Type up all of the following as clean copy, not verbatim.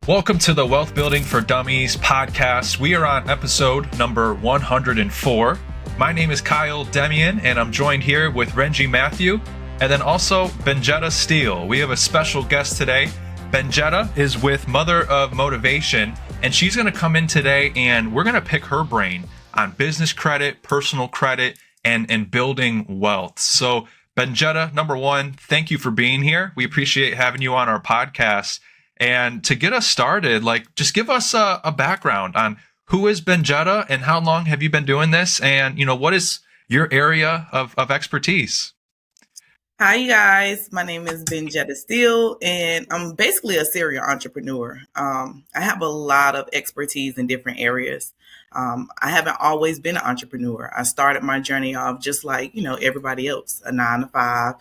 Welcome to the Wealth Building for Dummies podcast. We are on episode number 104. My name is Kyle Demian, and I'm joined here with Renji Matthew, and then also Benjetta Steele. We have a special guest today. Benjetta is with Mother of Motivation, and she's going to come in today, and we're going to pick her brain on business credit, personal credit, and building wealth. So, Benjetta, number one, thank you for being here. We appreciate having you on our podcast. And to get us started, just give us a background on who is Benjetta and how long have you been doing this? And, what is your area of expertise? Hi, you guys. My name is Benjetta Steele, and I'm basically a serial entrepreneur. I have a lot of expertise in different areas. I haven't always been an entrepreneur. I started my journey off just like, everybody else, a 9 to 5,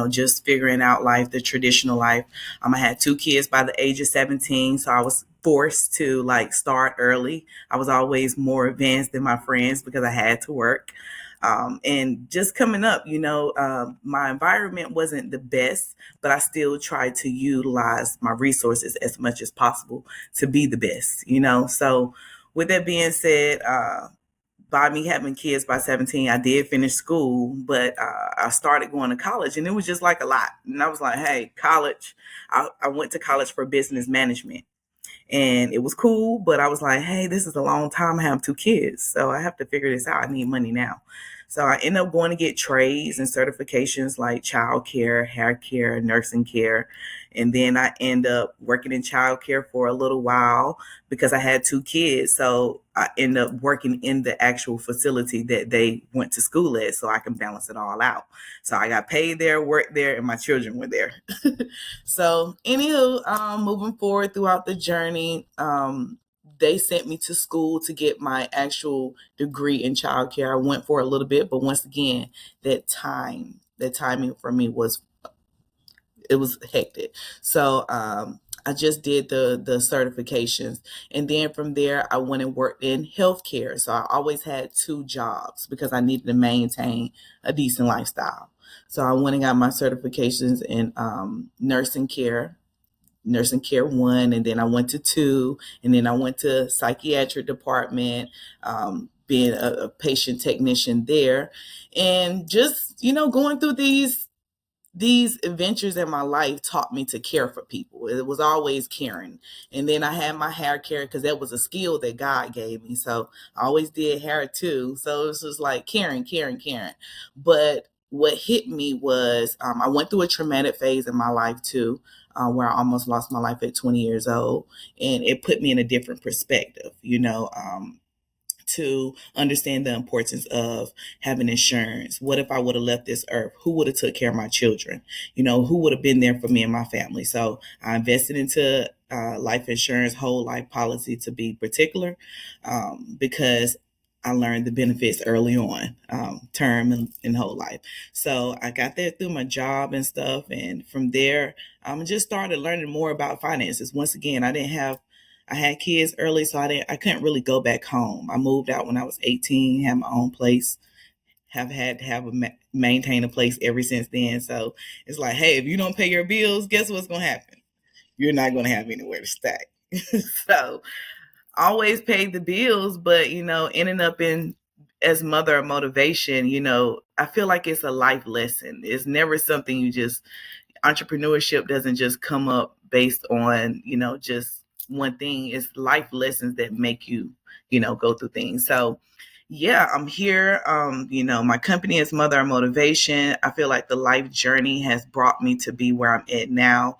just figuring out life, the traditional life. I had 2 kids by the age of 17, so I was forced to start early. I was always more advanced than my friends because I had to work. And just coming up, my environment wasn't the best, but I still tried to utilize my resources as much as possible to be the best, So with that being said, by me having kids by 17, I did finish school, but I started going to college, and it was just a lot. And I was like, hey, college. I went to college for business management. And it was cool, but I was like, hey, this is a long time. I have 2 kids, so I have to figure this out. I need money now. So I ended up going to get trades and certifications like child care, hair care, nursing care. And then I end up working in child care for a little while because I had 2 kids. So I end up working in the actual facility that they went to school at so I can balance it all out. So I got paid there, worked there, and my children were there. So anywho, moving forward throughout the journey, they sent me to school to get my actual degree in childcare. I went for a little bit, but once again, that timing for me was hectic. So I just did the certifications, and then from there I went and worked in healthcare. So I always had 2 jobs because I needed to maintain a decent lifestyle. So I went and got my certifications in nursing care 1, and then I went to 2, and then I went to psychiatric department, being a patient technician there, and just going through these adventures in my life taught me to care for people. It was always caring. And then I had my hair care because that was a skill that God gave me. So I always did hair too. So it was just caring. But what hit me was I went through a traumatic phase in my life too, where I almost lost my life at 20 years old. And it put me in a different perspective, to understand the importance of having insurance. What if I would have left this earth? Who would have took care of my children? Who would have been there for me and my family? So I invested into life insurance, whole life policy to be particular, because I learned the benefits early on, term and whole life. So I got that through my job and stuff. And from there, I just started learning more about finances. Once again, I had kids early, so I couldn't really go back home. I moved out when I was 18, had my own place, have had to maintain a place ever since then. So it's like, hey, if you don't pay your bills, guess what's going to happen? You're not going to have anywhere to stay. So always paid the bills, but, ending up as Mother of Motivation, I feel like it's a life lesson. It's never something entrepreneurship doesn't just come up based on, just one thing. Is life lessons that make you, go through things. So yeah, I'm here. My company is Mother of Motivation. I feel like the life journey has brought me to be where I'm at now,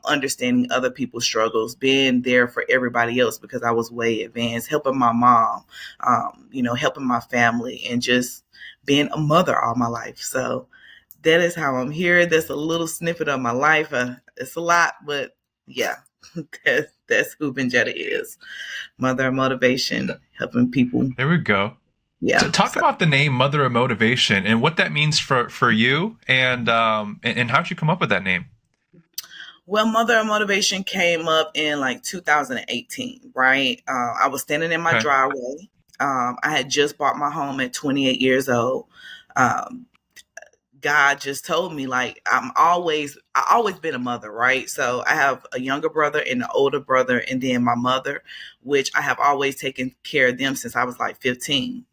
understanding other people's struggles, being there for everybody else because I was way advanced, helping my mom, helping my family, and just being a mother all my life. So that is how I'm here. That's a little snippet of my life. It's a lot, but yeah, that's who Benjetta is. Mother of Motivation, helping people. There we go. Yeah. So talk about the name Mother of Motivation and what that means for you, and how'd you come up with that name? Well, Mother of Motivation came up in 2018, right? I was standing in my driveway. I had just bought my home at 28 years old. God just told me, like, I always been a mother, right? So I have a younger brother and an older brother, and then my mother, which I have always taken care of them since I was like 15,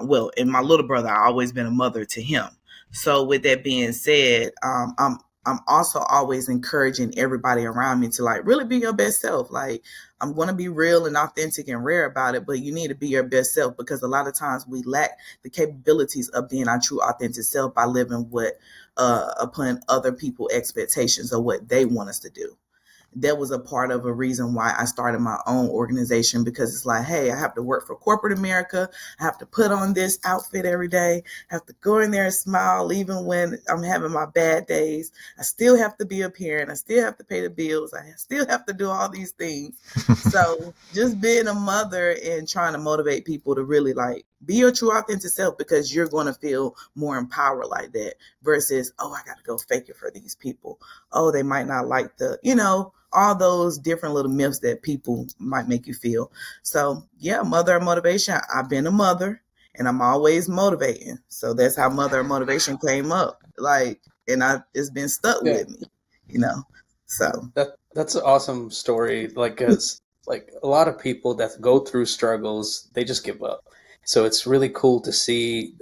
well, and my little brother, I always been a mother to him. So with that being said, I'm also always encouraging everybody around me to like really be your best self. Like, I'm going to be real and authentic and rare about it, but you need to be your best self, because a lot of times we lack the capabilities of being our true authentic self by living what upon other people expectations of what they want us to do. That was a part of a reason why I started my own organization, because it's like, hey, I have to work for corporate America. I have to put on this outfit every day. I have to go in there and smile even when I'm having my bad days. I still have to be a parent. I still have to pay the bills. I still have to do all these things. So just being a mother and trying to motivate people to really like be your true authentic self, because you're going to feel more empowered like that versus, oh, I got to go fake it for these people. Oh, they might not like all those different little myths that people might make you feel. So yeah, mother of motivation. I've been a mother and I'm always motivating. So that's how mother of motivation came up. Like, and it's been stuck Yeah, with me, you know. So that's an awesome story. Like, 'cause, like a lot of people that go through struggles, they just give up. So it's really cool to see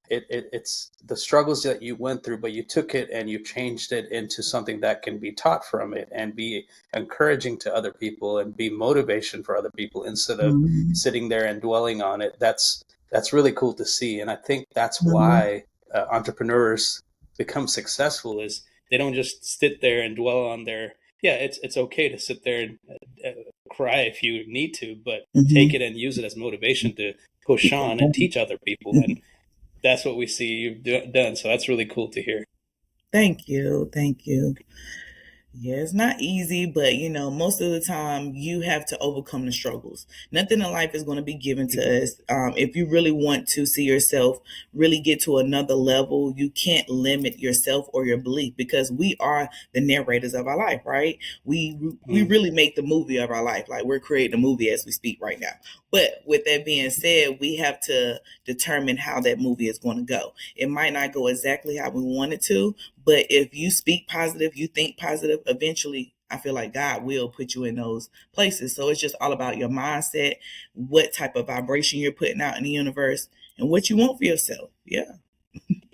it's the struggles that you went through, but you took it and you changed it into something that can be taught from it and be encouraging to other people and be motivation for other people instead of mhm, sitting there and dwelling on it. That's really cool to see, and I think that's mhm, why entrepreneurs become successful is they don't just sit there and dwell on their, yeah, it's okay to sit there and cry if you need to, but take mhm. it and use it as motivation to push on and teach other people. And that's what we see you've done. So that's really cool to hear. Thank you. Thank you. Yeah, it's not easy, but most of the time you have to overcome the struggles. Nothing in life is going to be given Mhm. to us. If you really want to see yourself really get to another level, you can't limit yourself or your belief, because we are the narrators of our life, right? We Mhm. really make the movie of our life. Like, we're creating a movie as we speak right now. But with that being said, we have to determine how that movie is going to go. It might not go exactly how we want it to, but if you speak positive, you think positive, eventually I feel like God will put you in those places. So it's just all about your mindset, what type of vibration you're putting out in the universe, and what you want for yourself. Yeah.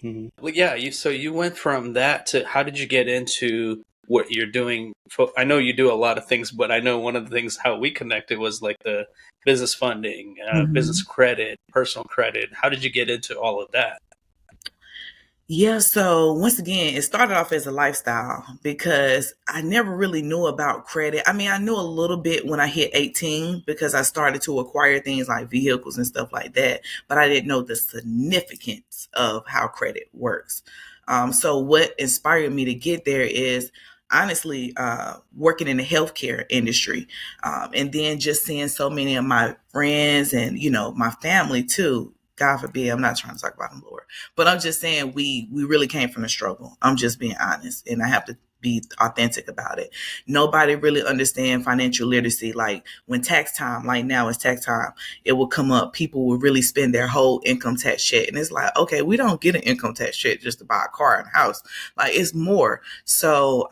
Mhm. Well, yeah. So you went from that to how did you get into what you're doing? I know you do a lot of things, but I know one of the things how we connected was like the business funding, business Mhm. credit, personal credit. How did you get into all of that? Yeah, so once again, it started off as a lifestyle because I never really knew about credit. I mean, I knew a little bit when I hit 18 because I started to acquire things like vehicles and stuff like that, but I didn't know the significance of how credit works. So, what inspired me to get there is honestly working in the healthcare industry, and then just seeing so many of my friends and my family too. God forbid, I'm not trying to talk about them, Lord, but I'm just saying we really came from the struggle. I'm just being honest, and I have to be authentic about it. Nobody really understand financial literacy. Like, when tax time, like now it's tax time, it will come up. People will really spend their whole income tax check, and it's like, okay, we don't get an income tax check just to buy a car and house. Like, it's more. So,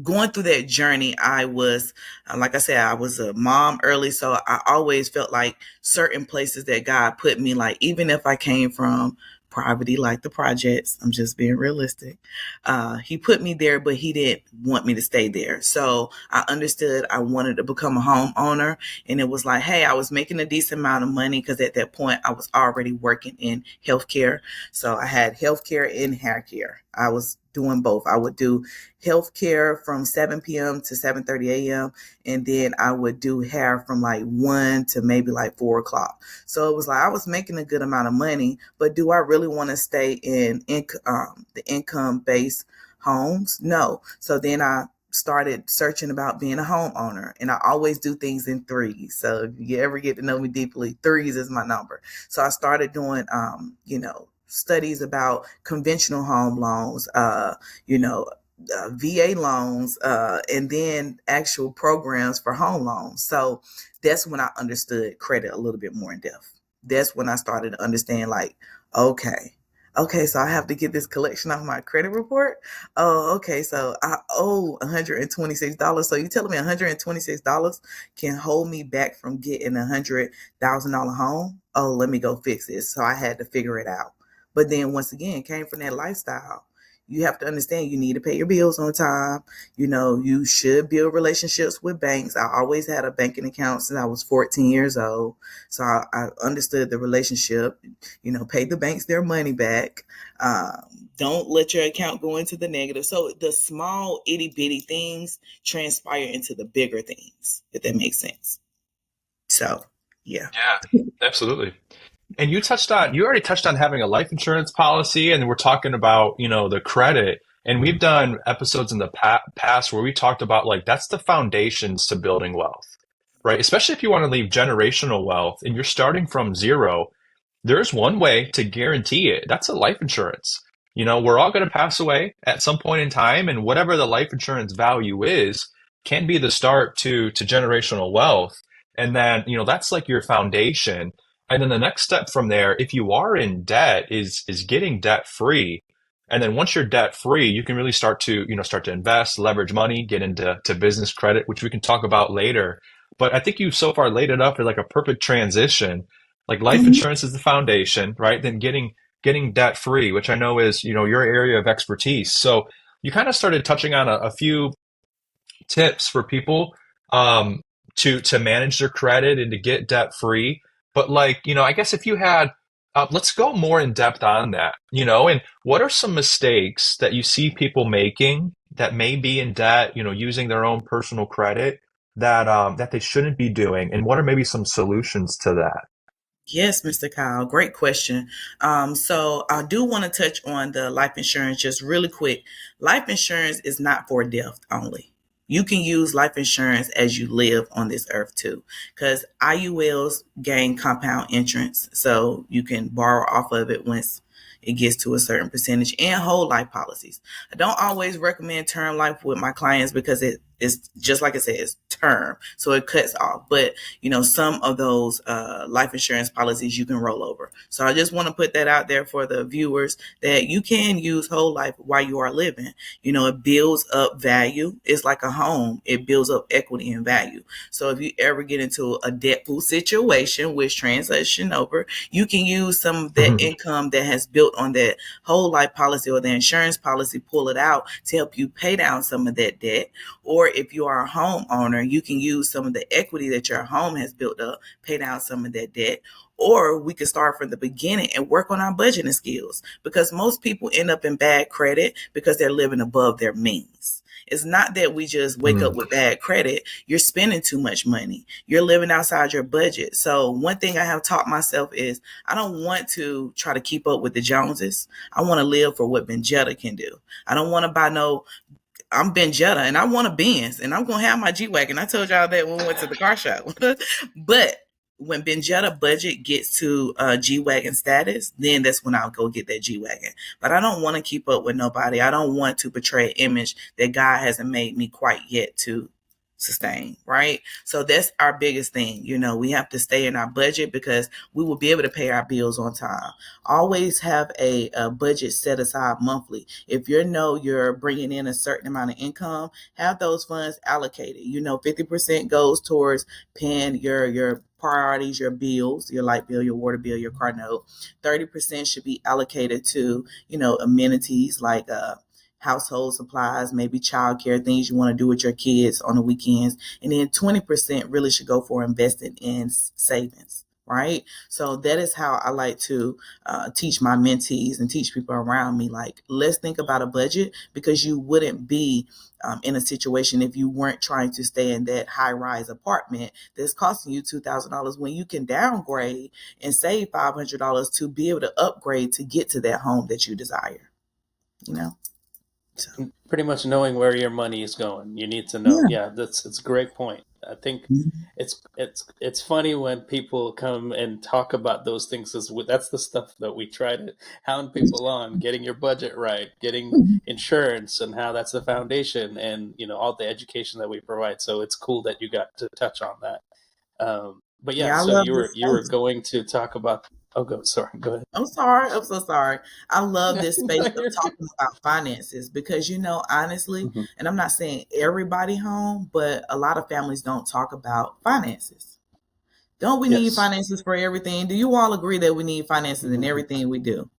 going through that journey, I was, like I said, I was a mom early. So I always felt like certain places that God put me, like, even if I came from poverty, like the projects, I'm just being realistic. He put me there, but he didn't want me to stay there. So I understood I wanted to become a homeowner. And it was like, hey, I was making a decent amount of money because at that point I was already working in healthcare. So I had healthcare and hair care. I was doing both. I would do healthcare from 7 p.m. to 7:30 a.m. And then I would do hair from like 1 to maybe like 4 o'clock. So it was like I was making a good amount of money, but do I really want to stay in the income based homes? No. So then I started searching about being a homeowner, and I always do things in threes. So if you ever get to know me deeply, threes is my number. So I started doing studies about conventional home loans, you know, VA loans, and then actual programs for home loans. So that's when I understood credit a little bit more in depth. That's when I started to understand, like, Okay. Okay, so I have to get this collection off my credit report. Oh, okay. So I owe $126. So you telling me $126 can hold me back from getting $100,000 home? Oh, let me go fix it. So I had to figure it out. But then once again, it came from that lifestyle. You have to understand you need to pay your bills on time. You should build relationships with banks. I always had a banking account since I was 14 years old. So I understood the relationship. Pay the banks their money back. Don't let your account go into the negative. So the small itty bitty things transpire into the bigger things, if that makes sense. So, yeah. Yeah, absolutely. And you already touched on having a life insurance policy, and we're talking about, the credit. And we've done episodes in the past where we talked about like that's the foundations to building wealth, right? Especially if you want to leave generational wealth and you're starting from zero, there's one way to guarantee it. That's a life insurance. We're all going to pass away at some point in time, and whatever the life insurance value is can be the start to generational wealth. And then, that's like your foundation. And then the next step from there, if you are in debt, is getting debt free. And then once you're debt free, you can really start to invest, leverage money, get into business credit, which we can talk about later. But I think you've so far laid it up as like a perfect transition. Like life Mhm. insurance is the foundation, right? Then getting debt free, which I know is, your area of expertise. So you kind of started touching on a few tips for people to manage their credit and to get debt free. But like, I guess if you had, let's go more in depth on that, and what are some mistakes that you see people making that may be in debt, using their own personal credit that they shouldn't be doing, and what are maybe some solutions to that? Yes, Mr. Kyle, great question. So I do want to touch on the life insurance just really quick. Life insurance is not for death only. You can use life insurance as you live on this earth too, because IULs gain compound interest, so you can borrow off of it once it gets to a certain percentage, and whole life policies. I don't always recommend term life with my clients because it is just like I said, it's term, so it cuts off. But some of those life insurance policies you can roll over. So I just want to put that out there for the viewers that you can use whole life while you are living. It builds up value. It's like a home. It builds up equity and value. So if you ever get into a debtful situation, which transition over, you can use some of that Mhm. income that has built on that whole life policy or the insurance policy, pull it out to help you pay down some of that debt. Or if you are a homeowner, you can use some of the equity that your home has built up, pay down some of that debt. Or we can start from the beginning and work on our budgeting skills, because most people end up in bad credit because they're living above their means. It's not that we just wake up Mhm. with bad credit. You're spending too much money. You're living outside your budget. So one thing I have taught myself is I don't want to try to keep up with the Joneses. I want to live for what Benjetta can do. I don't want to buy no, I'm Benjetta and I want a Benz and I'm going to have my G Wagon. I told y'all that when we went to the car show. But when Benjetta budget gets to G Wagon status, then that's when I'll go get that G Wagon. But I don't want to keep up with nobody. I don't want to portray an image that God hasn't made me quite yet to sustain, right? So that's our biggest thing. We have to stay in our budget because we will be able to pay our bills on time. Always have a budget set aside monthly. If you're bringing in a certain amount of income, have those funds allocated. 50% goes towards paying your priorities, your bills, your light bill, your water bill, your car note. 30% should be allocated to, amenities like household supplies, maybe childcare, things you want to do with your kids on the weekends. And then 20% really should go for investing in savings. Right. So that is how I like to teach my mentees and teach people around me. Like, let's think about a budget, because you wouldn't be in a situation if you weren't trying to stay in that high rise apartment that's costing you $2,000 when you can downgrade and save $500 to be able to upgrade to get to that home that you desire. You know, so Pretty much knowing where your money is going. You need to know. yeah. Yeah, it's a great point. I think it's funny when people come and talk about those things, because that's the stuff that we try to hound people on: getting your budget right, getting insurance, and how that's the foundation, and all the education that we provide. So it's cool that you got to touch on that. But yeah, Yeah, I so love you were this you were space. going to talk about. Oh, go. Sorry. Go ahead. I'm sorry. I'm so sorry. I love this space of talking about finances because, honestly, Mhm. and I'm not saying everybody home, but a lot of families don't talk about finances. Don't we need Yes. finances for everything? Do you all agree that we need finances in Hmm. everything we do?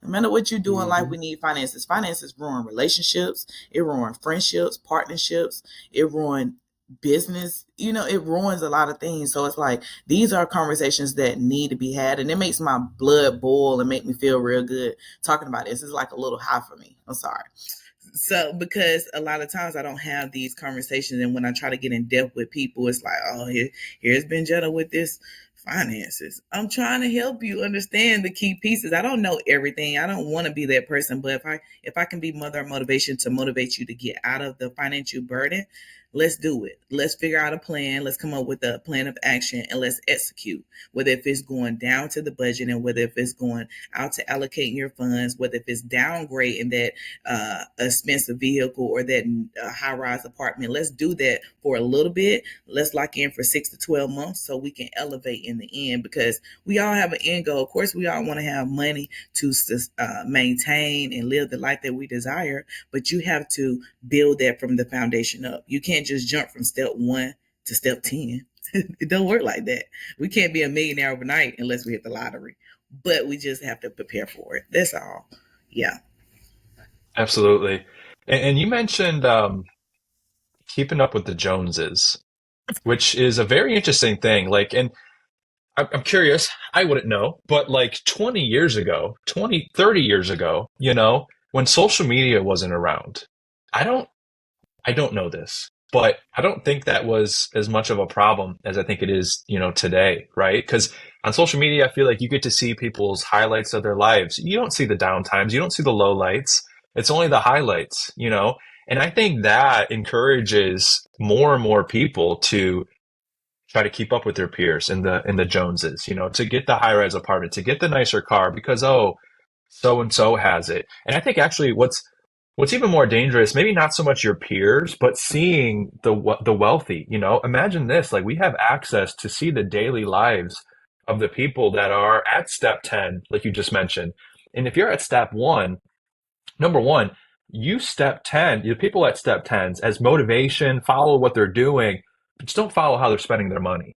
No matter what you do in life, Hmm. we need finances. Finances ruin relationships. It ruins friendships, partnerships. It ruins business. It ruins a lot of things. So it's like these are conversations that need to be had, and it makes my blood boil and make me feel real good talking about this. It's like a little high for me. I'm sorry. So because a lot of times I don't have these conversations, and when I try to get in depth with people, it's like, oh, here's Benjetta with this finances. I'm trying to help you understand the key pieces. I don't know everything. I don't want to be that person, but if I can be mother of motivation to motivate you to get out of the financial burden, let's do it. Let's figure out a plan. Let's come up with a plan of action and let's execute. Whether if it's going down to the budget and whether if it's going out to allocating your funds, whether if it's downgrading that expensive vehicle or that high rise apartment. Let's do that for a little bit. Let's lock in for 6 to 12 months so we can elevate in the end because we all have an end goal. Of course, we all want to have money to maintain and live the life that we desire, but you have to build that from the foundation up. You can't just jump from step 1 to step 10. It don't work like that. We can't be a millionaire overnight unless we hit the lottery, but we just have to prepare for it. That's all. Yeah. Absolutely. And you mentioned keeping up with the Joneses, which is a very interesting thing. Like, and I'm curious, I wouldn't know, but like 20 years ago, 20, 30 years ago, when social media wasn't around, I don't, I don't know this, but I don't think that was as much of a problem as I think it is, today, right? Because on social media, I feel like you get to see people's highlights of their lives. You don't see the downtimes, you don't see the lowlights. It's only the highlights. And I think that encourages more and more people to try to keep up with their peers in the Joneses, to get the high rise apartment, to get the nicer car because so and so has it. And I think actually what's even more dangerous, maybe not so much your peers, but seeing the wealthy, imagine this, like we have access to see the daily lives of the people that are at step 10, like you just mentioned. And if you're at step 1, number one, you step 10, the people at step 10s as motivation, follow what they're doing, but just don't follow how they're spending their money,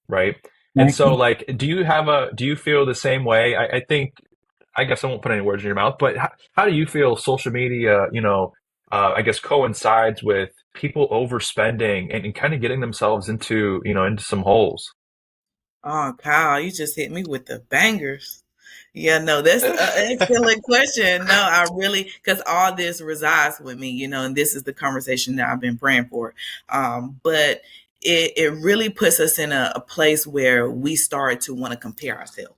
right? And so like, do you feel the same way? I think, I guess I won't put any words in your mouth, but how do you feel social media, I guess coincides with people overspending and kind of getting themselves into some holes? Oh, Kyle, you just hit me with the bangers. Yeah, no, that's an excellent question. No, I really, because all this resides with me, and this is the conversation that I've been praying for. But it really puts us in a place where we start to want to compare ourselves.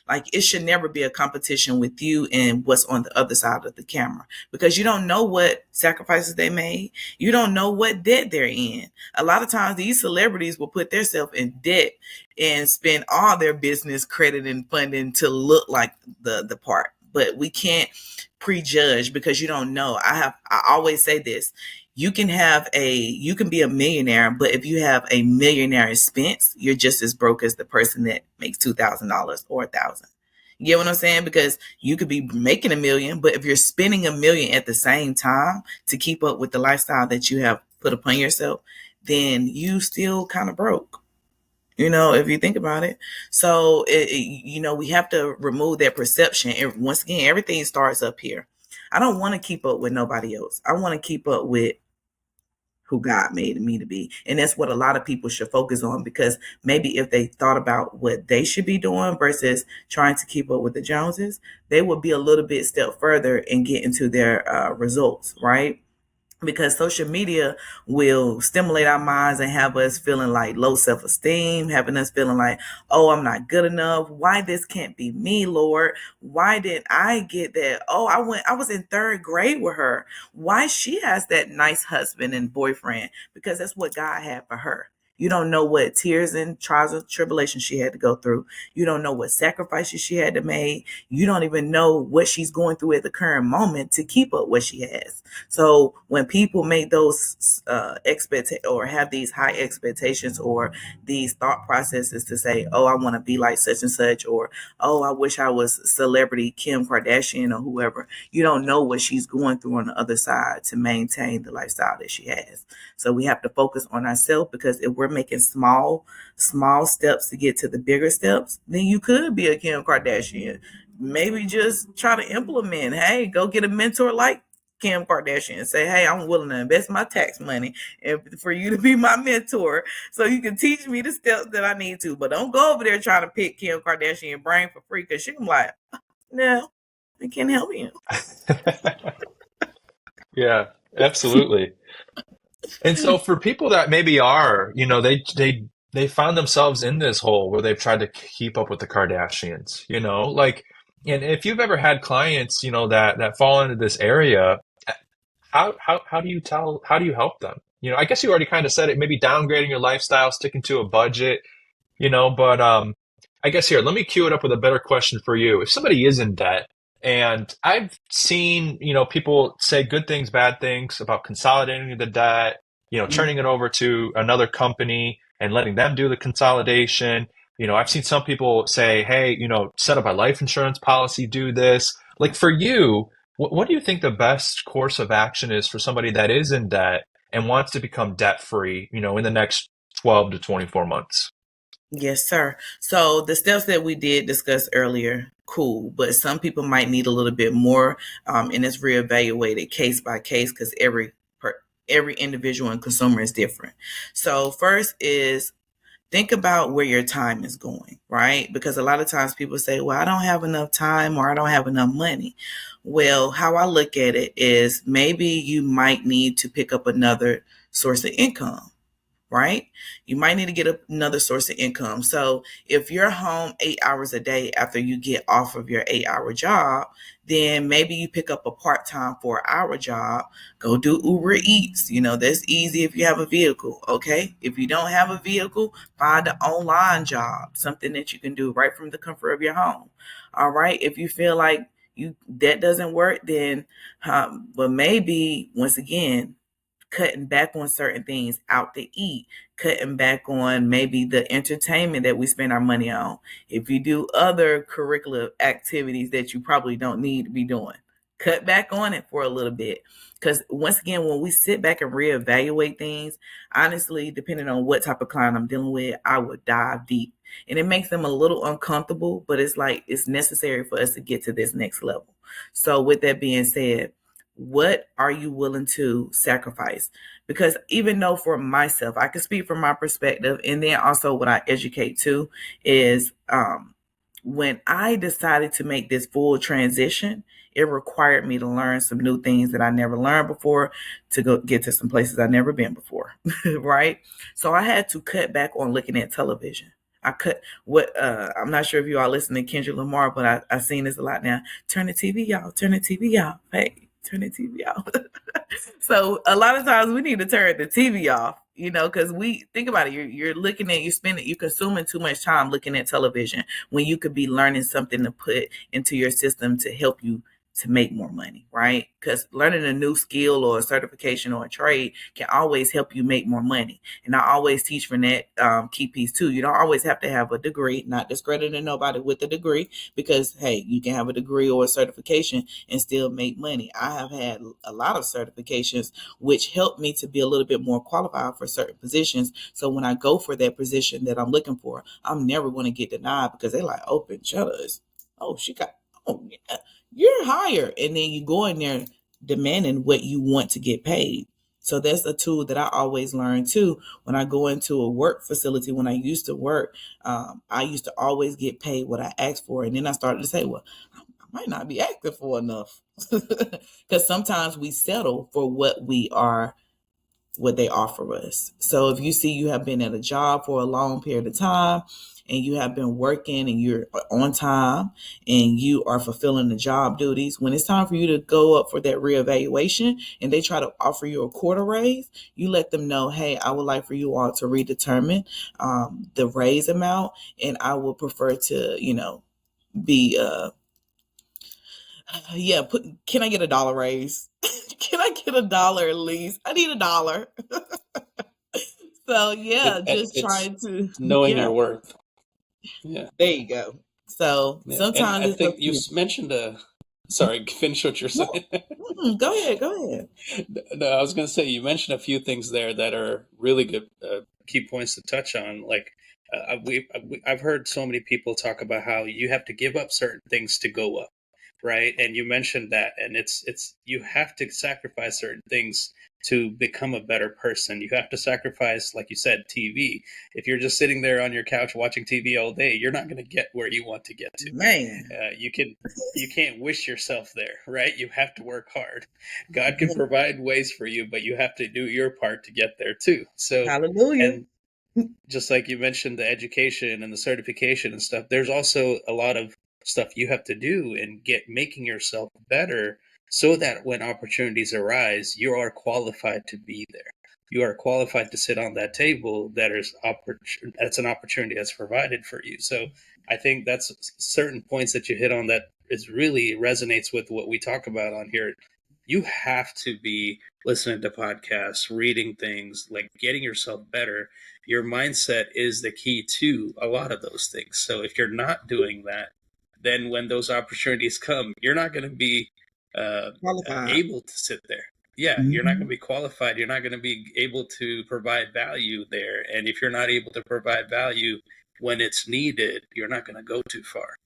Like it should never be a competition with you and what's on the other side of the camera because you don't know what sacrifices they made. You don't know what debt they're in. A lot of times these celebrities will put themselves in debt and spend all their business credit and funding to look like the part. But we can't prejudge because you don't know. I always say this. You can be a millionaire, but if you have a millionaire expense, you're just as broke as the person that makes $2,000 or 1,000. You get what I'm saying? Because you could be making a million, but if you're spending a million at the same time to keep up with the lifestyle that you have put upon yourself, then you still kind of broke, if you think about it. So we have to remove that perception. And once again, everything starts up here. I don't want to keep up with nobody else. I want to keep up with who God made me to be. And that's what a lot of people should focus on because maybe if they thought about what they should be doing versus trying to keep up with the Joneses, they would be a little bit step further and get into their results, right? Because social media will stimulate our minds and have us feeling like low self-esteem, having us feeling like, oh, I'm not good enough. Why this can't be me, Lord? Why did I get that? Oh, I was in third grade with her. Why she has that nice husband and boyfriend? Because that's what God had for her. You don't know what tears and trials and tribulations she had to go through. You don't know what sacrifices she had to make. You don't even know what she's going through at the current moment to keep up what she has. So when people make those or have these high expectations or these thought processes to say, oh, I want to be like such and such, or oh, I wish I was celebrity Kim Kardashian or whoever, you don't know what she's going through on the other side to maintain the lifestyle that she has. So we have to focus on ourselves, because if we're making small steps to get to the bigger steps, then you could be a Kim Kardashian. Maybe just try to implement, hey, go get a mentor like Kim Kardashian and say, hey, I'm willing to invest my tax money and for you to be my mentor so you can teach me the steps that I need to. But don't go over there trying to pick Kim Kardashian brain for free, because she's like, no, I can't help you. Yeah, absolutely. And so for people that maybe are, they found themselves in this hole where they've tried to keep up with the Kardashians, like, and if you've ever had clients, that fall into this area, how do you help them? I guess you already kind of said it, maybe downgrading your lifestyle, sticking to a budget, but I guess here, let me cue it up with a better question for you. If somebody is in debt, and I've seen, people say good things, bad things about consolidating the debt, turning it over to another company and letting them do the consolidation. I've seen some people say, hey, set up a life insurance policy, do this. Like for you, what do you think the best course of action is for somebody that is in debt and wants to become debt free, in the next 12 to 24 months? Yes, sir. So the steps that we did discuss earlier, cool, but some people might need a little bit more, and it's reevaluated case by case, because every individual and consumer is different. So first is think about where your time is going, right? Because a lot of times people say, well, I don't have enough time or I don't have enough money. Well, how I look at it is maybe you might need to pick up another source of income, right? You might need to get another source of income. So if you're home 8 hours a day after you get off of your 8-hour job, then maybe you pick up a part-time 4-hour job, go do Uber Eats. That's easy if you have a vehicle. Okay. If you don't have a vehicle, find an online job, something that you can do right from the comfort of your home. All right. If you feel like that doesn't work, then, but maybe once again, cutting back on certain things out to eat, cutting back on maybe the entertainment that we spend our money on. If you do other curricular activities that you probably don't need to be doing, cut back on it for a little bit. Because once again, when we sit back and reevaluate things, honestly, depending on what type of client I'm dealing with, I would dive deep. And it makes them a little uncomfortable, but it's like it's necessary for us to get to this next level. So with that being said, what are you willing to sacrifice? Because even though for myself, I can speak from my perspective, and then also what I educate too is when I decided to make this full transition, it required me to learn some new things that I never learned before, to go get to some places I've never been before, right? So I had to cut back on looking at television. I'm not sure if you all listen to Kendrick Lamar, but I've seen this a lot now. Turn the TV, y'all. Turn the TV, y'all. Hey, turn the TV off. So a lot of times we need to turn the TV off, because we think about it. You're consuming too much time looking at television when you could be learning something to put into your system to help you to make more money, right? Because learning a new skill or a certification or a trade can always help you make more money. And I always teach from that key piece too. You don't always have to have a degree, not discrediting nobody with a degree, because hey, you can have a degree or a certification and still make money. I have had a lot of certifications which helped me to be a little bit more qualified for certain positions. So when I go for that position that I'm looking for, I'm never going to get denied, because they're like, open shutters. Oh, yeah, you're higher. And then you go in there demanding what you want to get paid. So that's a tool that I always learn too. When I go into a work facility, when I used to work, I used to always get paid what I asked for. And then I started to say, well, I might not be asking for enough. Because sometimes we settle for what we are what they offer us. So if you see you have been at a job for a long period of time and you have been working and you're on time and you are fulfilling the job duties, when it's time for you to go up for that reevaluation and they try to offer you a quarter raise, you let them know, hey, I would like for you all to redetermine the raise amount, and I would prefer to, be can I get $1 raise? Can I get $1 at least? I need $1. So yeah, just It's trying to, knowing yeah, your worth. Yeah. there you go. So Yeah. And sometimes I it's up think to you you. mentioned sorry, finish what you're No, saying. go ahead, go ahead. No, I was going to say you mentioned a few things there that are really good key points to touch on. Like I've heard so many people talk about how you have to give up certain things to go up, right? And you mentioned that, and it's you have to sacrifice certain things to become a better person. You have to sacrifice, like you said, TV. If you're just sitting there on your couch watching TV all day, you're not going to get where you want to get to. Man. You can't wish yourself there, right? You have to work hard. God can provide ways for you, but you have to do your part to get there too. So, Hallelujah. and just like you mentioned, the education and the certification and stuff, there's also a lot of stuff you have to do and making yourself better so that when opportunities arise, you are qualified to be there. You are qualified to sit on that table. That's an opportunity that's provided for you. So I think that's certain points that you hit on that is really resonates with what we talk about on here. You have to be listening to podcasts, reading things, like getting yourself better. Your mindset is the key to a lot of those things. So if you're not doing that, then when those opportunities come, you're not going to be Qualified. able to sit there. Yeah, you're not going to be qualified. You're not going to be able to provide value there. And if you're not able to provide value when it's needed, you're not going to go too far.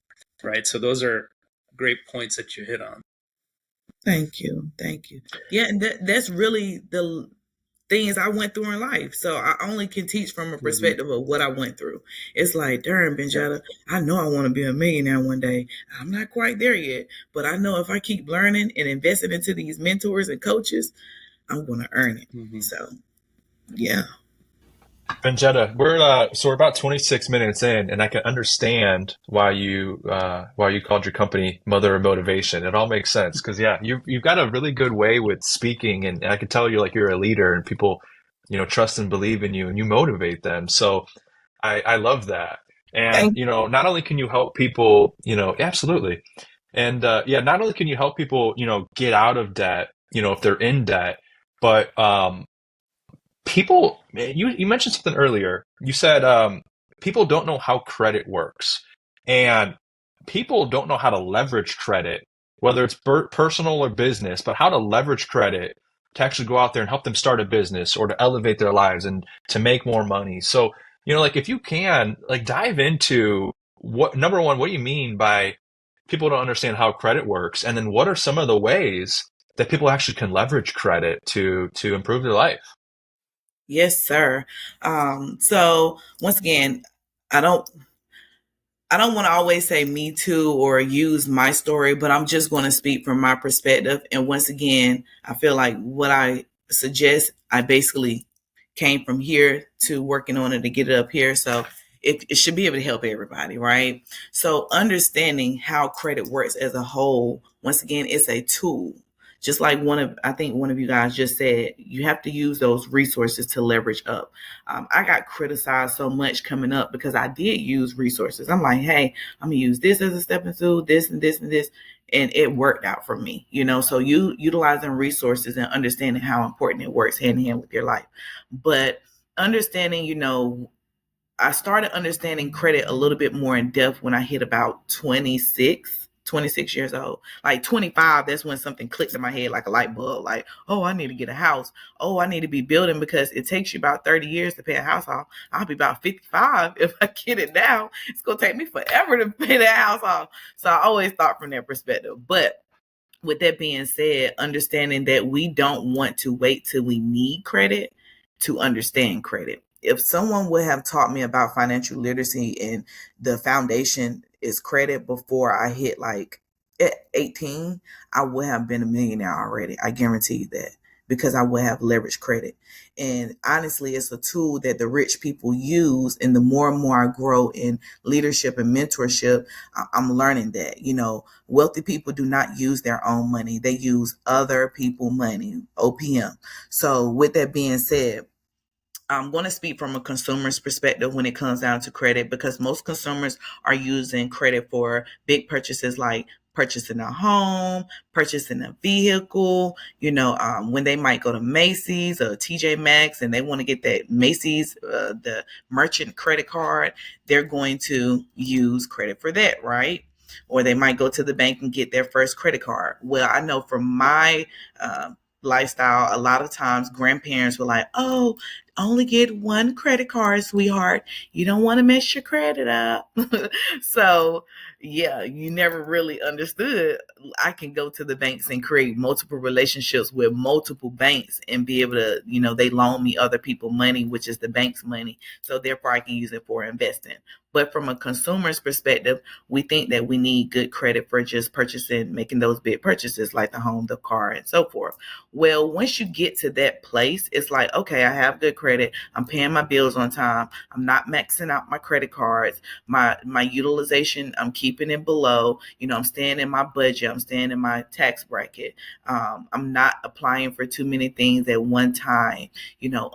Right. So those are great points that you hit on. Thank you. Thank you. Yeah, and that's really the things I went through in life. So I only can teach from a perspective of what I went through. It's like, darn, Benjetta, I know I want to be a millionaire one day. I'm not quite there yet, but I know if I keep learning and investing into these mentors and coaches, I'm going to earn it. So, yeah. Benjetta, we're about 26 minutes in, and I can understand why you called your company Mother of Motivation. It all makes sense because yeah, you've got a really good way with speaking, and I can tell you're a leader, and people, trust and believe in you, and you motivate them. So I love that. And Thank not only can you help people, absolutely, and yeah, not only can you help people, get out of debt, if they're in debt, but people, you mentioned something earlier. You said people don't know how credit works, and people don't know how to leverage credit, whether it's personal or business, but how to leverage credit to actually go out there and help them start a business or to elevate their lives and to make more money. So, like if you can, like dive into what, number one, what do you mean by people don't understand how credit works, and then what are some of the ways that people actually can leverage credit to improve their life? Yes, sir. So once again, I don't want to always say me too or use my story, but I'm just going to speak from my perspective. And once again, I feel like what I suggest, I basically came from here to working on it to get it up here. So it should be able to help everybody, right? So understanding how credit works as a whole, once again, it's a tool. Just like I think one of you guys just said, you have to use those resources to leverage up. I got criticized so much coming up because I did use resources. I'm like, hey, I'm gonna use this as a stepping stool, this and this and this, and it worked out for me. So you utilizing resources and understanding how important it works hand in hand with your life, but understanding, I started understanding credit a little bit more in depth when I hit about 26 years old. Like 25, that's when something clicks in my head like a light bulb. Like, oh, I need to get a house. Oh, I need to be building because it takes you about 30 years to pay a house off. I'll be about 55 if I get it now. It's going to take me forever to pay that house off. So I always thought from that perspective. But with that being said, understanding that we don't want to wait till we need credit to understand credit. If someone would have taught me about financial literacy and the foundation is credit before I hit like 18, I would have been a millionaire already. I guarantee you that. because I will have leverage credit. And honestly, it's a tool that the rich people use. And the more and more I grow in leadership and mentorship, I'm learning that, wealthy people do not use their own money. They use other people's money, OPM. So with that being said, I'm going to speak from a consumer's perspective when it comes down to credit, because most consumers are using credit for big purchases like purchasing a home, purchasing a vehicle, when they might go to Macy's or TJ Maxx and they want to get that Macy's, the merchant credit card, they're going to use credit for that, right? Or they might go to the bank and get their first credit card. Well, I know from my lifestyle, a lot of times grandparents were like, oh, only get one credit card, sweetheart. You don't want to mess your credit up. So, yeah, you never really understood. I can go to the banks and create multiple relationships with multiple banks and be able to, they loan me other people money, which is the bank's money. So therefore I can use it for investing. But from a consumer's perspective, we think that we need good credit for just purchasing, making those big purchases like the home, the car, and so forth. Well, once you get to that place, it's like, okay, I have good credit. I'm paying my bills on time. I'm not maxing out my credit cards. My utilization, I'm keeping it below. I'm staying in my budget. I'm staying in my tax bracket. I'm not applying for too many things at one time.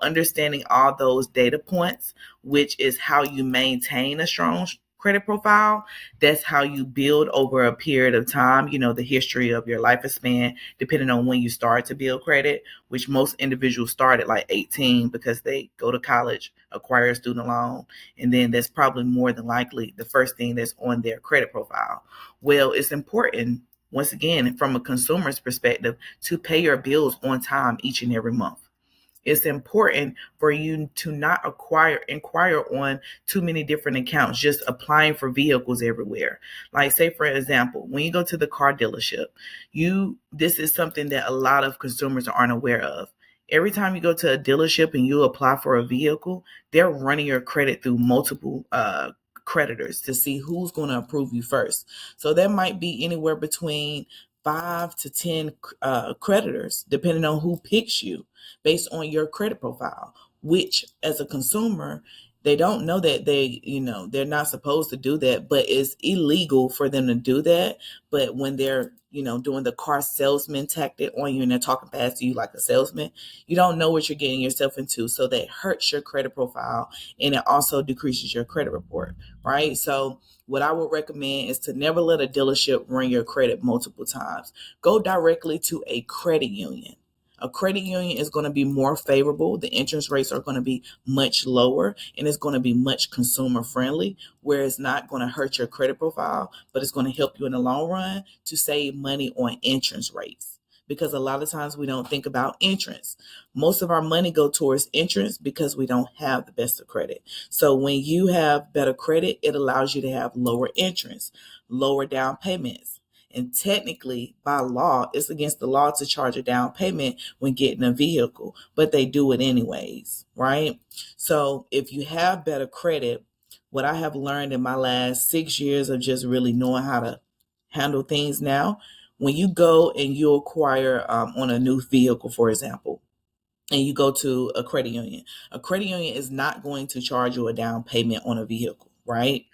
Understanding all those data points, which is how you maintain a strong credit profile. That's how you build over a period of time, the history of your lifespan, depending on when you start to build credit, which most individuals start at like 18 because they go to college, acquire a student loan, and then that's probably more than likely the first thing that's on their credit profile. Well, it's important, once again, from a consumer's perspective, to pay your bills on time each and every month. It's important for you to not inquire on too many different accounts, just applying for vehicles everywhere. Like, say, for example, when you go to the car dealership, this is something that a lot of consumers aren't aware of. Every time you go to a dealership and you apply for a vehicle, they're running your credit through multiple creditors to see who's going to approve you first. So there might be anywhere between 5 to 10 creditors, depending on who picks you based on your credit profile, which as a consumer, they don't know that they're not supposed to do that, but it's illegal for them to do that. But when they're, doing the car salesman tactic on you and they're talking fast to you like a salesman, you don't know what you're getting yourself into. So that hurts your credit profile and it also decreases your credit report, right? So what I would recommend is to never let a dealership run your credit multiple times. Go directly to a credit union. A credit union is going to be more favorable. The interest rates are going to be much lower and it's going to be much consumer friendly, where it's not going to hurt your credit profile, but it's going to help you in the long run to save money on interest rates. Because a lot of times we don't think about interest. Most of our money go towards interest because we don't have the best of credit. So when you have better credit, it allows you to have lower interest, lower down payments. And technically, by law, it's against the law to charge a down payment when getting a vehicle, but they do it anyways, right? So if you have better credit, what I have learned in my last 6 years of just really knowing how to handle things now, when you go and you acquire on a new vehicle, for example, and you go to a credit union is not going to charge you a down payment on a vehicle, right?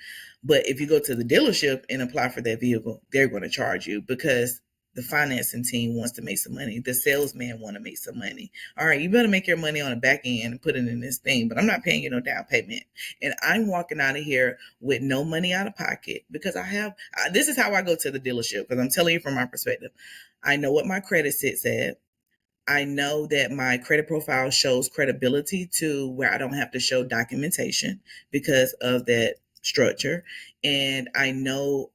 But if you go to the dealership and apply for that vehicle, they're going to charge you because the financing team wants to make some money. The salesman want to make some money. All right, you better make your money on the back end and put it in this thing, but I'm not paying you no down payment. And I'm walking out of here with no money out of pocket because this is how I go to the dealership, because I'm telling you from my perspective. I know what my credit sits at. I know that my credit profile shows credibility to where I don't have to show documentation because of that structure. And I know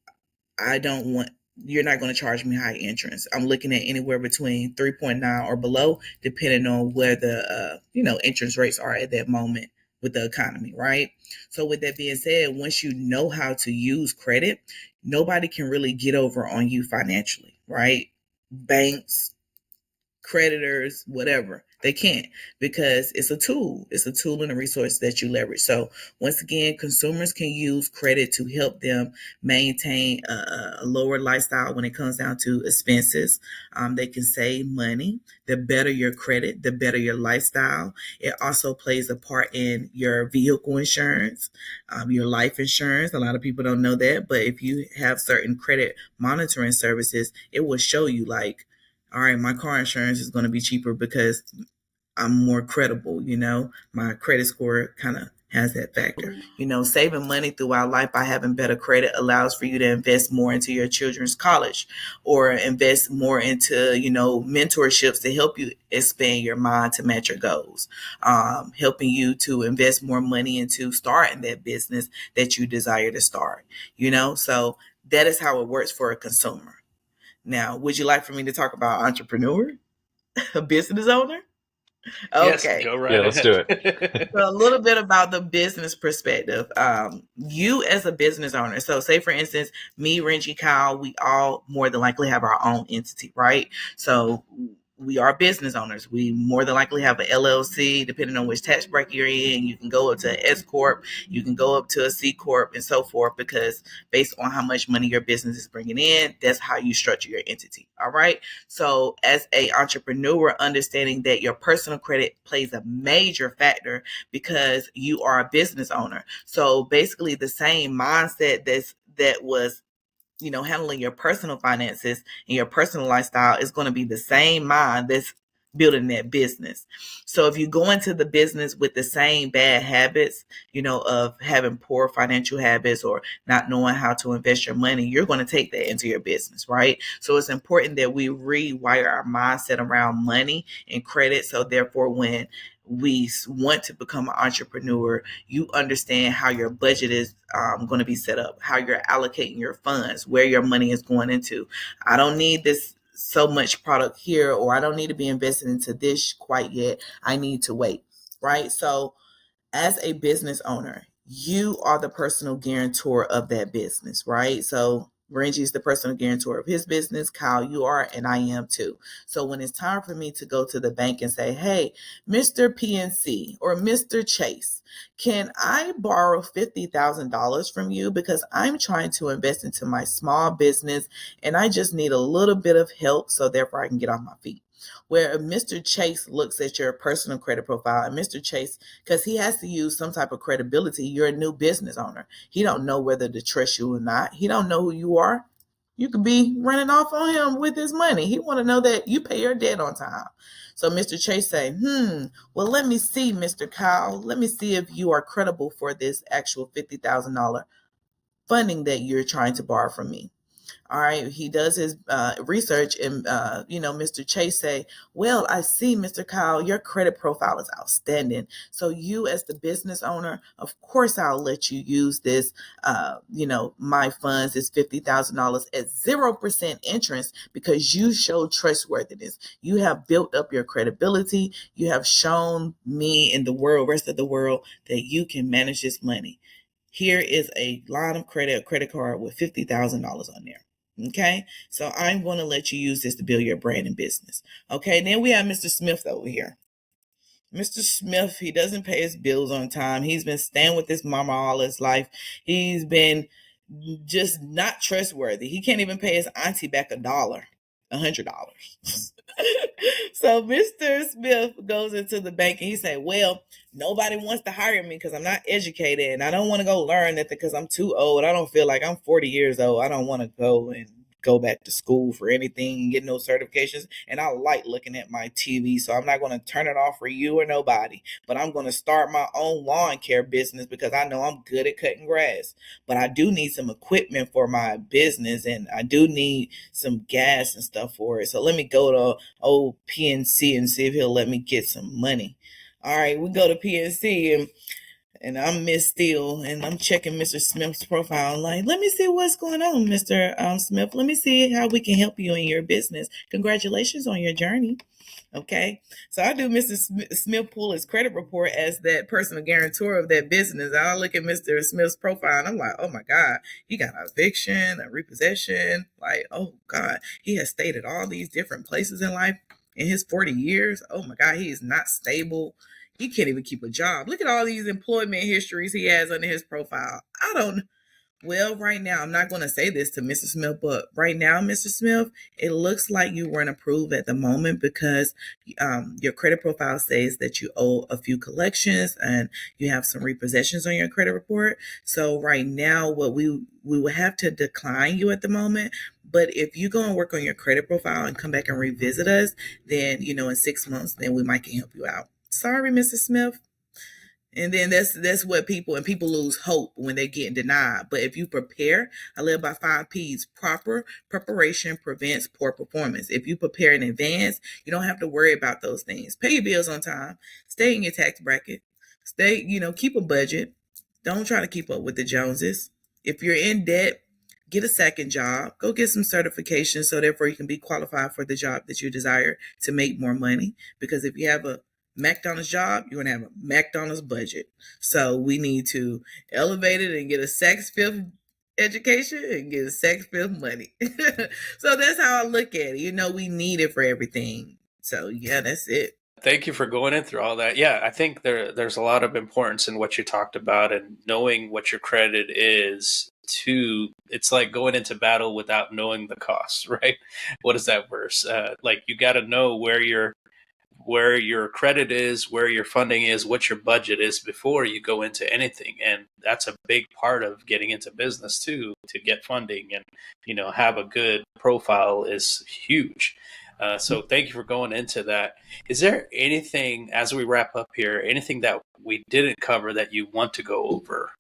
you're not going to charge me high interest. I'm looking at anywhere between 3.9 or below, depending on where the, interest rates are at that moment with the economy, right? So with that being said, once you know how to use credit, nobody can really get over on you financially, right? Banks, creditors, whatever, They can't, because it's a tool. It's a tool and a resource that you leverage. So once again, consumers can use credit to help them maintain a lower lifestyle when it comes down to expenses. They can save money. The better your credit, the better your lifestyle. It also plays a part in your vehicle insurance, your life insurance. A lot of people don't know that, but if you have certain credit monitoring services, it will show you like, all right, my car insurance is going to be cheaper because I'm more credible, my credit score kind of has that factor. Saving money throughout life by having better credit allows for you to invest more into your children's college or invest more into, mentorships to help you expand your mind to match your goals, helping you to invest more money into starting that business that you desire to start, so that is how it works for a consumer. Now, would you like for me to talk about entrepreneur, a business owner? Yes, Okay. go right Yeah, ahead. let's do it. So a little bit about the business perspective. You as a business owner. So say for instance, me, Renji, Kyle, we all more than likely have our own entity, right? So we are business owners. We more than likely have an LLC, depending on which tax bracket you're in. You can go up to an S Corp, you can go up to a C Corp and so forth, because based on how much money your business is bringing in, that's how you structure your entity. All right. So as a entrepreneur, understanding that your personal credit plays a major factor because you are a business owner. So basically the same mindset that was handling your personal finances and your personal lifestyle is going to be the same mind that's building that business. So if you go into the business with the same bad habits, of having poor financial habits or not knowing how to invest your money, you're going to take that into your business, right? So it's important that we rewire our mindset around money and credit. So therefore, when we want to become an entrepreneur, you understand how your budget is going to be set up, how you're allocating your funds, where your money is going into. I don't need this so much product here, or I don't need to be invested into this quite yet. I need to wait, right? So as a business owner, you are the personal guarantor of that business, right? So Renji is the personal guarantor of his business. Kyle, you are, and I am too. So when it's time for me to go to the bank and say, hey, Mr. PNC or Mr. Chase, can I borrow $50,000 from you because I'm trying to invest into my small business and I just need a little bit of help so therefore I can get on my feet? Where Mr. Chase looks at your personal credit profile, and Mr. Chase, because he has to use some type of credibility, you're a new business owner. He don't know whether to trust you or not. He don't know who you are. You could be running off on him with his money. He want to know that you pay your debt on time. So Mr. Chase say, well, let me see, Mr. Kyle. Let me see if you are credible for this actual $50,000 funding that you're trying to borrow from me. All right, he does his research, and Mr. Chase say, well, I see, Mr. Kyle, your credit profile is outstanding. So you as the business owner, of course, I'll let you use this, my funds is $50,000 at 0% interest because you show trustworthiness. You have built up your credibility. You have shown me and the rest of the world that you can manage this money. Here is a line of credit, a credit card with $50,000 on there. Okay, so I'm going to let you use this to build your brand and business. Okay, then we have Mr. Smith over here. Mr. Smith, he doesn't pay his bills on time. He's been staying with his mama all his life. He's been just not trustworthy. He can't even pay his auntie back $100. So Mr. Smith goes into the bank and he said, well, nobody wants to hire me because I'm not educated and I don't want to go learn that because I'm too old. I don't feel like I'm 40 years old. I don't want to go back to school for anything and get no certifications. And I like looking at my TV, so I'm not going to turn it off for you or nobody. But I'm going to start my own lawn care business because I know I'm good at cutting grass. But I do need some equipment for my business, and I do need some gas and stuff for it. So let me go to old PNC and see if he'll let me get some money. All right, we go to PNC, and I'm Miss Steele, and I'm checking Mr. Smith's profile. Like, let me see what's going on, Mr. Smith. Let me see how we can help you in your business. Congratulations on your journey. Okay, so I do Mr. Smith pull his credit report as that personal guarantor of that business. I look at Mr. Smith's profile, and I'm like, oh my God, he got an eviction, a repossession. Like, oh God, he has stayed at all these different places in life. in his 40 years. Oh my God, he is not stable. He can't even keep a job. Look at all these employment histories he has under his profile. I don't Well, right now, I'm not going to say this to Mr. Smith, but right now, Mr. Smith, it looks like you weren't approved at the moment because your credit profile says that you owe a few collections and you have some repossessions on your credit report. So right now, what we will have to decline you at the moment. But if you go and work on your credit profile and come back and revisit us, then in 6 months, then we might can help you out. Sorry, Mr. Smith. And then that's what people lose hope when they get denied. But if you prepare, I live by 5 P's. Proper preparation prevents poor performance. If you prepare in advance, you don't have to worry about those things. Pay your bills on time. Stay in your tax bracket. Keep a budget. Don't try to keep up with the Joneses. If you're in debt, get a second job. Go get some certifications so therefore you can be qualified for the job that you desire to make more money. Because if you have a McDonald's job, you're going to have a McDonald's budget. So we need to elevate it and get a Saks Fifth education and get a Saks Fifth money. So that's how I look at it. We need it for everything. So yeah, that's it. Thank you for going in through all that. Yeah, I think there's a lot of importance in what you talked about and knowing what your credit is. It's like going into battle without knowing the costs, right? What is that verse? Like you got to know where your credit is, where your funding is, what your budget is before you go into anything. And that's a big part of getting into business too, to get funding and, have a good profile is huge. So thank you for going into that. Is there anything, as we wrap up here, anything that we didn't cover that you want to go over?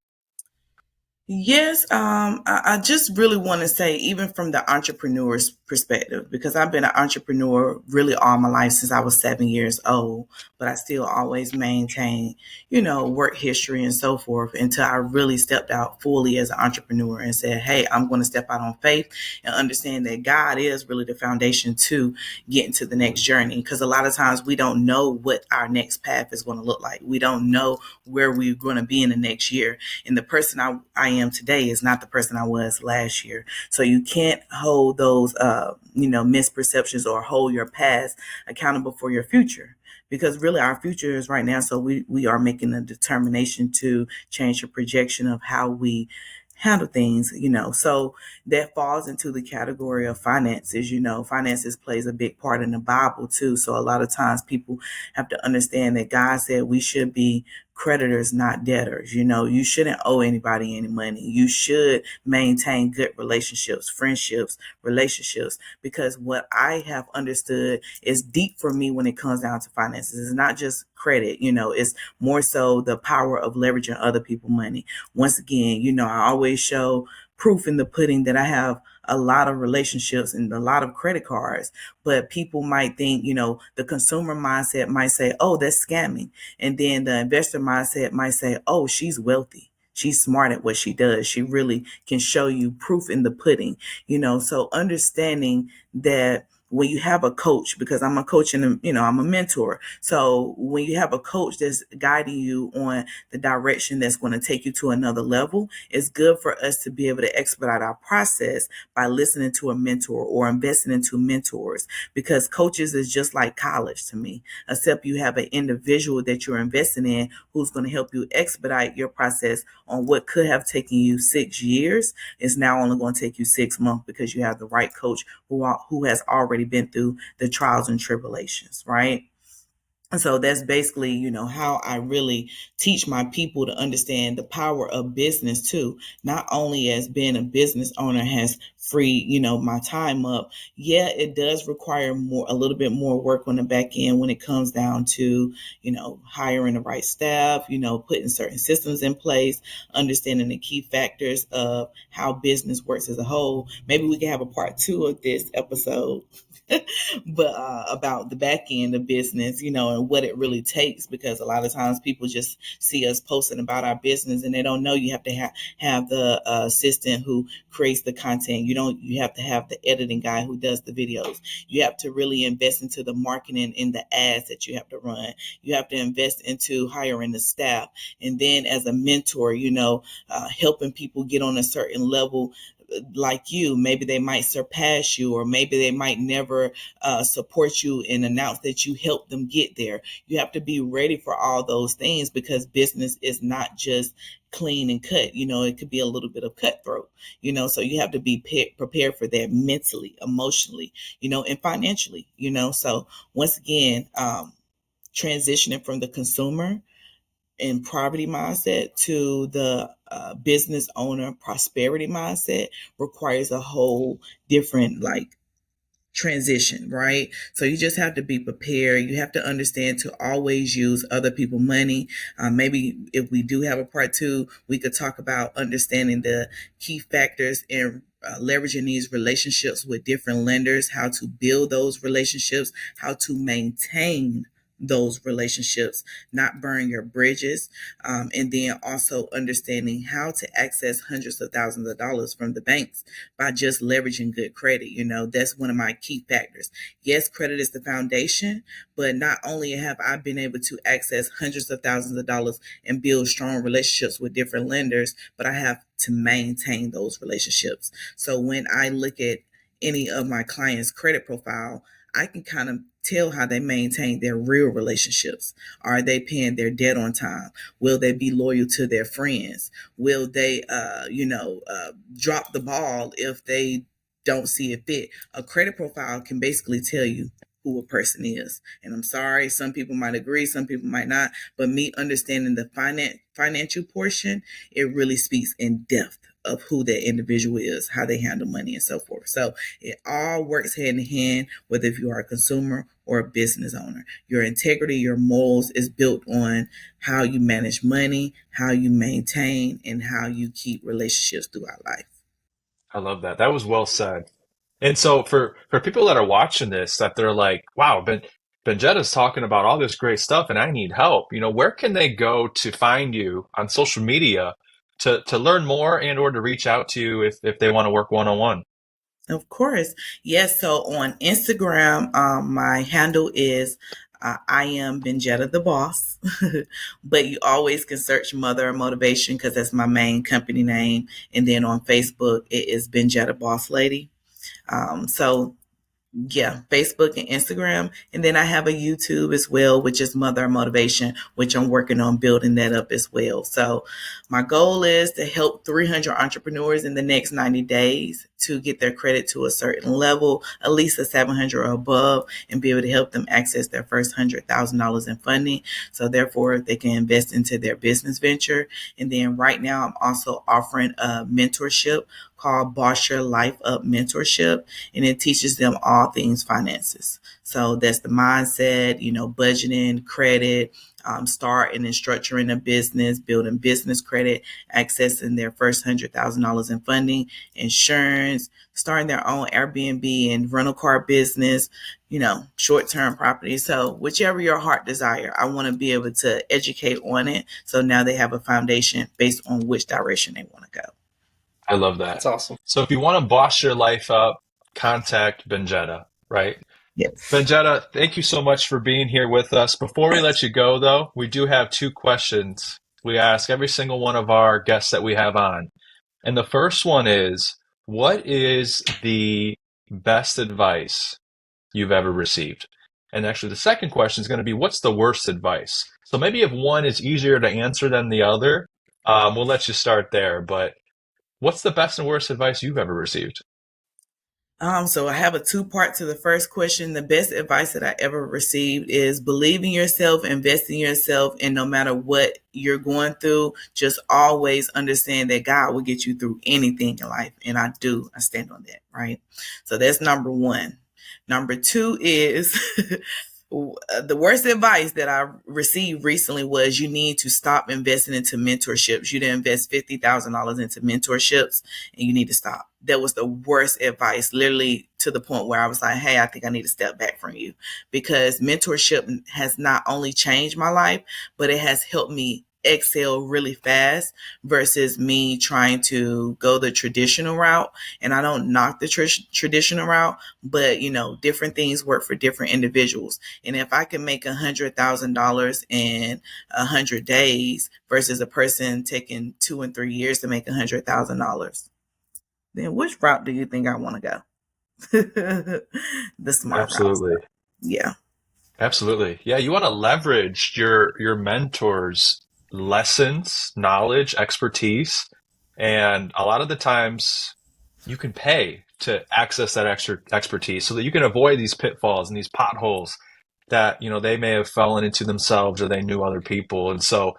Yes, I just really want to say, even from the entrepreneur's perspective, because I've been an entrepreneur really all my life since I was 7 years old, but I still always maintain, work history and so forth until I really stepped out fully as an entrepreneur and said, hey, I'm going to step out on faith and understand that God is really the foundation to getting to the next journey. Because a lot of times we don't know what our next path is going to look like. We don't know where we're going to be in the next year. And the person I am today is not the person I was last year. So you can't hold those, misperceptions or hold your past accountable for your future, because really our future is right now. So we are making a determination to change the projection of how we handle things, so that falls into the category of finances. Finances plays a big part in the Bible too. So a lot of times people have to understand that God said we should be creditors, not debtors. You shouldn't owe anybody any money. You should maintain good relationships, friendships, relationships, because what I have understood is deep for me when it comes down to finances. It's not just credit, it's more so the power of leveraging other people's money. Once again, I always show proof in the pudding that I have a lot of relationships and a lot of credit cards, but people might think, the consumer mindset might say, oh, that's scamming. And then the investor mindset might say, oh, she's wealthy. She's smart at what she does. She really can show you proof in the pudding, so understanding that when you have a coach, because I'm a coach and, I'm a mentor. So when you have a coach that's guiding you on the direction that's going to take you to another level, it's good for us to be able to expedite our process by listening to a mentor or investing into mentors, because coaches is just like college to me, except you have an individual that you're investing in who's going to help you expedite your process on what could have taken you 6 years is now only going to take you 6 months, because you have the right coach who has already been through the trials and tribulations, right? And so that's basically, how I really teach my people to understand the power of business too. Not only as being a business owner has freed, my time up. Yeah, it does require a little bit more work on the back end when it comes down to, hiring the right staff, putting certain systems in place, understanding the key factors of how business works as a whole. Maybe we can have a part 2 of this episode. But about the back end of business, and what it really takes, because a lot of times people just see us posting about our business and they don't know you have to have the assistant who creates the content. You have to have the editing guy who does the videos. You have to really invest into the marketing and the ads that you have to run. You have to invest into hiring the staff. And then as a mentor, helping people get on a certain level like you. Maybe they might surpass you, or maybe they might never support you and announce that you helped them get there. You have to be ready for all those things, because business is not just clean and cut. It could be a little bit of cutthroat, so you have to be prepared for that mentally, emotionally, and financially, so once again, transitioning from the consumer and poverty mindset to the business owner prosperity mindset requires a whole different transition, right? So you just have to be prepared. You have to understand to always use other people's money. Maybe if we do have a part two, we could talk about understanding the key factors in leveraging these relationships with different lenders, how to build those relationships, how to maintain those relationships, not burn your bridges, and then also understanding how to access hundreds of thousands of dollars from the banks by just leveraging good credit. That's one of my key factors. Yes, credit is the foundation, but not only have I been able to access hundreds of thousands of dollars and build strong relationships with different lenders, but I have to maintain those relationships. So when I look at any of my clients' credit profile, I can kind of tell how they maintain their real relationships. Are they paying their debt on time? Will they be loyal to their friends? Will they, drop the ball if they don't see it fit? A credit profile can basically tell you who a person is. And I'm sorry, some people might agree, some people might not, but me understanding the financial portion, it really speaks in depth of who that individual is, how they handle money, and so forth. So it all works hand in hand, whether if you are a consumer or a business owner. Your integrity, your morals is built on how you manage money, how you maintain, and how you keep relationships throughout life. I love that. That was well said. And so for people that are watching this, that they're like, wow, Benjetta's talking about all this great stuff and I need help. Where can they go to find you on social media to learn more and or to reach out to you if they want to work one-on-one? Of course. Yes. So on Instagram, my handle is I am Benjetta the Boss, but you always can search Mother Motivation because that's my main company name. And then on Facebook, it is Benjetta Boss Lady. So yeah, Facebook and Instagram. And then I have a YouTube as well, which is Mother Motivation, which I'm working on building that up as well. So my goal is to help 300 entrepreneurs in the next 90 days to get their credit to a certain level, at least a 700 or above, and be able to help them access their first $100,000 in funding. So therefore they can invest into their business venture. And then right now I'm also offering a mentorship called Boss Your Life Up Mentorship, and it teaches them all things finances. So that's the mindset, budgeting, credit, starting and structuring a business, building business credit, accessing their first $100,000 in funding, insurance, starting their own Airbnb and rental car business, short-term property. So whichever your heart desire, I want to be able to educate on it. So now they have a foundation based on which direction they want to go. I love that. That's awesome. So if you want to boss your life up, contact Benjetta, right? Yes. Benjetta, thank you so much for being here with us. Before we let you go, though, we do have two questions we ask every single one of our guests that we have on. And the first one is, what is the best advice you've ever received? And actually, the second question is going to be, what's the worst advice? So maybe if one is easier to answer than the other, we'll let you start there. But what's the best and worst advice you've ever received? So I have a two-part to the first question. The best advice that I ever received is believe in yourself, invest in yourself, and no matter what you're going through, just always understand that God will get you through anything in life. And I stand on that, right? So that's number one. Number two is the worst advice that I received recently was you need to stop investing into mentorships. You didn't invest $50,000 into mentorships and you need to stop. That was the worst advice, literally to the point where I was like, hey, I think I need to step back from you, because mentorship has not only changed my life, but it has helped me excel really fast versus me trying to go the traditional route. And I don't knock the traditional route, but different things work for different individuals. And if I can make $100,000 in 100 days versus a person taking 2 and 3 years to make $100,000, then which route do you think I want to go? The smart Absolutely. route. Yeah. Absolutely. Yeah, you want to leverage your mentors' lessons, knowledge, expertise, and a lot of the times you can pay to access that extra expertise so that you can avoid these pitfalls and these potholes that, they may have fallen into themselves or they knew other people. And so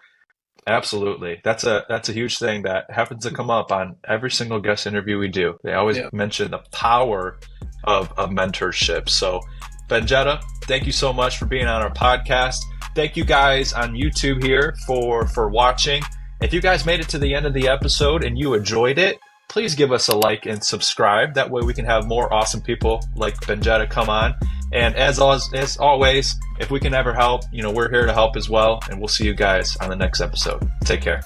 absolutely. That's a huge thing that happens to come up on every single guest interview we do. They always mention the power of mentorship. So Benjetta, thank you so much for being on our podcast. Thank you guys on YouTube here for watching. If you guys made it to the end of the episode and you enjoyed it, please give us a like and subscribe. That way we can have more awesome people like Benjetta come on. And as always, if we can ever help, we're here to help as well. And we'll see you guys on the next episode. Take care.